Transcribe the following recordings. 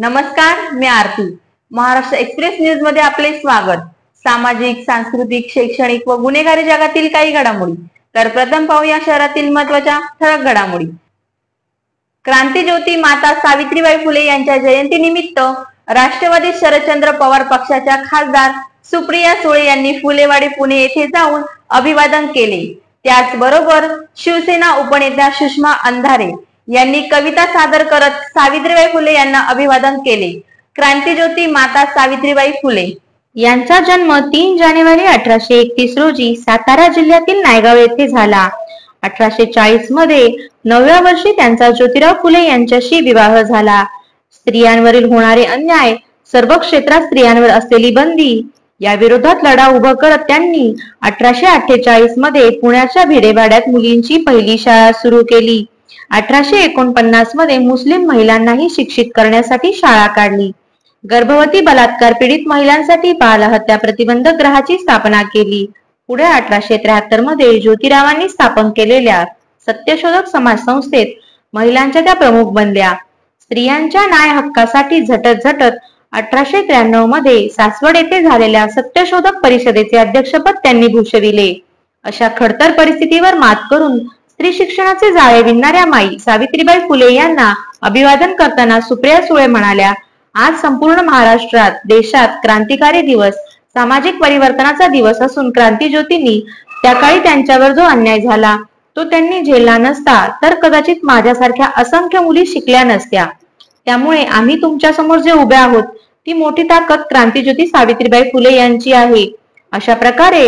नमस्कार, मी आरती. Maharashtra express news मध्ये आपले स्वागत. सामाजिक, सांस्कृतिक, शैक्षणिक व गुन्हेगारी जगातील काही घडामोडी. तर प्रथम पाहूया शहरातील महत्त्वाच्या ठळक घडामोडी. क्रांतीज्योती माता सावित्रीबाई फुले यांच्या जयंती निमित्त राष्ट्रवादी शरदचंद्र पवार पक्षाच्या खासदार सुप्रिया सुळे यांनी फुलेवाडी पुणे येथे जाऊन अभिवादन केले. त्याचबरोबर शिवसेना उपनेत्या सुषमा अंधारे यांनी कविता सादर करत सावित्रीबाई फुले यांना अभिवादन केले. क्रांतीज्योती माता सावित्रीबाई फुले यांचा जन्म 3 जानेवारी 1831 रोजी सातारा जिल्ह्यातील नायगाव येथे झाला. 1840 मध्ये 9व्या वर्षी त्यांचा ज्योतिराव फुले यांच्याशी विवाह झाला. स्त्रियांवरील होणारे अन्याय, सर्व क्षेत्रात स्त्रियांवर असलेली बंदी या विरोधात लढा उभा करत त्यांनी 1848 मध्ये पुण्याच्या भिडेवाड्यात मुलींची पहिली शाळा सुरू केली. 1849 मध्ये मुस्लिम महिलांनाही शिक्षित करण्यासाठी शाळा काढली. गर्भवती, बलात्कार पीडित महिलांसाठी बाल हत्या प्रतिबंधक गृहाची स्थापना केली. पुढे 1873 मध्ये ज्योतिरावांनी स्थापन केलेल्या सत्यशोधक समाज संस्थेत महिलांच्या त्या प्रमुख बनल्या. स्त्रियांच्या न्याय हक्कासाठी झटत 1893 मध्ये सासवड येथे झालेल्या सत्यशोधक परिषदेचे अध्यक्षपद त्यांनी भूषविले. अशा खडतर परिस्थितीवर मात करून स्त्री शिक्षणाचे जाळे विणणाऱ्या माई सावित्रीबाई फुले यांना अभिवादन करताना सुप्रिया सुळे म्हणाल्या, आज संपूर्ण महाराष्ट्रात, देशात क्रांतिकारी दिवस, सामाजिक परिवर्तनाचा दिवस असून क्रांतीज्योतींनी त्या काळी त्यांच्यावर जो अन्याय झाला तो त्यांनी झेलला नसता तर कदाचित माझ्यासारख्या असंख्य मुली शिकल्या नसत्या. त्यामुळे आम्ही तुमच्या समोर जे उभे आहोत ती मोठी ताकद क्रांतीज्योती सावित्रीबाई फुले यांची आहे. अशा प्रकारे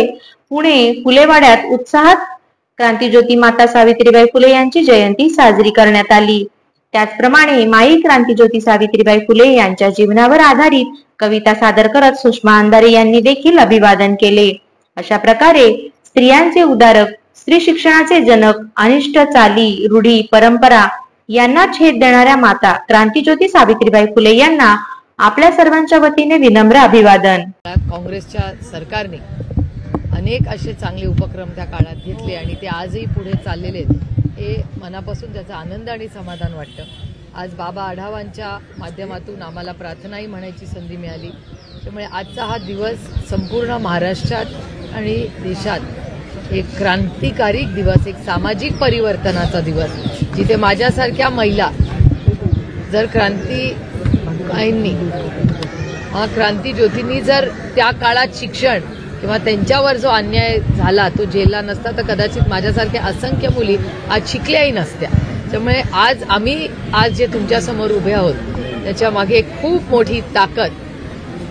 पुणे फुलेवाड्यात उत्साहात क्रांतीज्योती माता सावित्रीबाई फुले यांची जयंती साजरी करण्यात आली. त्याचप्रमाणे माई क्रांतीज्योती सावित्रीबाई फुले यांच्या जीवनावर आधारित कविता सादर करत सुषमा अंधारे यांनी देखील अभिवादन केले. अशा प्रकारे स्त्रियांचे उद्धारक, स्त्री शिक्षणाचे जनक, अनिष्ट चाली, रूढी, परंपरा यांना छेद देणाऱ्या माता क्रांतीज्योती सावित्रीबाई फुले यांना आपल्या सर्वांच्या वतीने विनम्र अभिवादन. काँग्रेसच्या सरकारने अनेक असे चांगले उपक्रम त्या काळात घेतले आणि ते आजही पुढे चाललेले आहेत. हे मनापासून त्याचा आनंद आणि समाधान वाटतं. आज बाबा आढावांच्या माध्यमातून आम्हाला प्रार्थनाही म्हणायची संधी मिळाली. त्यामुळे आजचा हा दिवस संपूर्ण महाराष्ट्रात आणि देशात एक क्रांतिकारी दिवस, एक सामाजिक परिवर्तनाचा दिवस, जिथे माझ्यासारख्या महिला जर क्रांतीकाईंनी क्रांतीज्योतींनी जर त्या काळात शिक्षण किंवा त्यांच्यावर जो अन्याय झाला तो झेलला नसता तर कदाचित माझ्यासारख्या असंख्य मुली आज शिकल्याही नसत्या. त्यामुळे आज जे तुमच्या समोर उभे आहोत त्याच्या मागे एक खूप मोठी ताकद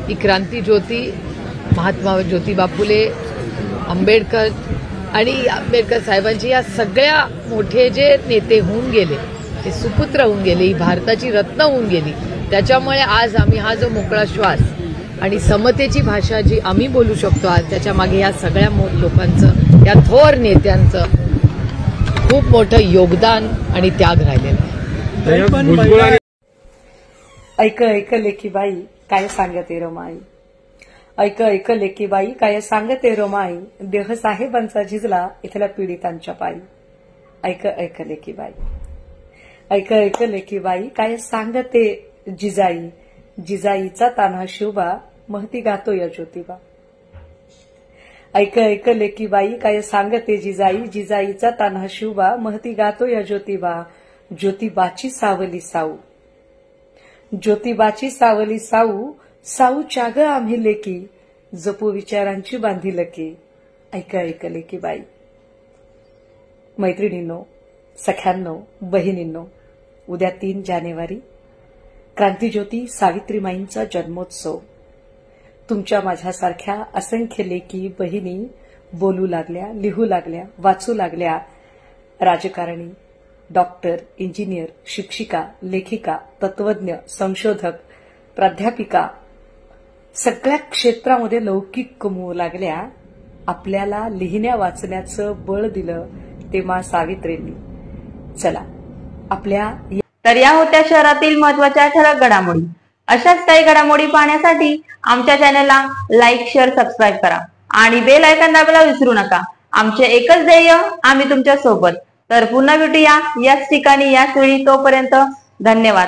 ही क्रांतीज्योती, महात्मा ज्योतिबा फुले, आंबेडकर आणि आंबेडकर साहेबांचे या सगळ्या मोठे जे नेते होऊन गेले, ते सुपुत्र होऊन गेले, ही भारताची रत्न होऊन गेली. त्याच्यामुळे आज आम्ही हा जो मोकळा श्वास आणि समतेची भाषा जी आम्ही बोलू शकतो आज, त्याच्या मागे या सगळ्या लोकांचं, या थोर नेत्यांचं खूप मोठं योगदान आणि त्याग राहिलेलं आहे. ऐक ऐक लेकीबाई काय सांगते रमाई, ऐक ऐक लेकीबाई काय सांगते रमाई, देह साहेबांचा झिजला इथल्या पीडितांच्या पायी. ऐक ऐक लेकीबाई, ऐक ऐक लेकीबाई काय सांगते जिजाई, जिजाईचा तान्हा शिवबा महती गातो या ज्योतिबा. ऐक ऐक लेकीबाई काय सांगते जिजाई, जिजाईचा तान्हा शिवबा महती गातो या ज्योतिबा. ज्योतिबाची सावली साऊ, ज्योतिबाची सावली साऊ, साऊ चाग आम्ही लेकी, जपू विचारांची बांधी लकी. ऐक ऐक लेकीबाई. मैत्रिणींनो, सख्यांनो, बहिणींनो, उद्या 3 जानेवारी क्रांतीज्योती सावित्रीमाईंचा जन्मोत्सव. तुमच्या माझ्यासारख्या असंख्य लेकी, बहिणी बोलू लागल्या, लिहू लागल्या, वाचू लागल्या. राजकारणी, डॉक्टर, इंजिनियर, शिक्षिका, लेखिका, तत्वज्ञ, संशोधक, प्राध्यापिका सगळ्या क्षेत्रामध्ये लौकिक कमवू लागल्या. आपल्याला लिहिण्या वाचण्याचं बळ दिलं ते मा सावित्रींनी. चला आपल्या तर या होत्या शहरातील महत्त्वाच्या ठळक घडामोडी. अशाच काही घडामोडी पाहण्यासाठी आमच्या चॅनलला लाईक, शेअर, सबस्क्राईब करा आणि बेल आयकॉन दाबायला विसरू नका. आमचे एकच ध्येय, आम्ही तुमच्या सोबत. तर पुन्हा भेटूया याच ठिकाणी, याच वेळी. तोपर्यंत धन्यवाद.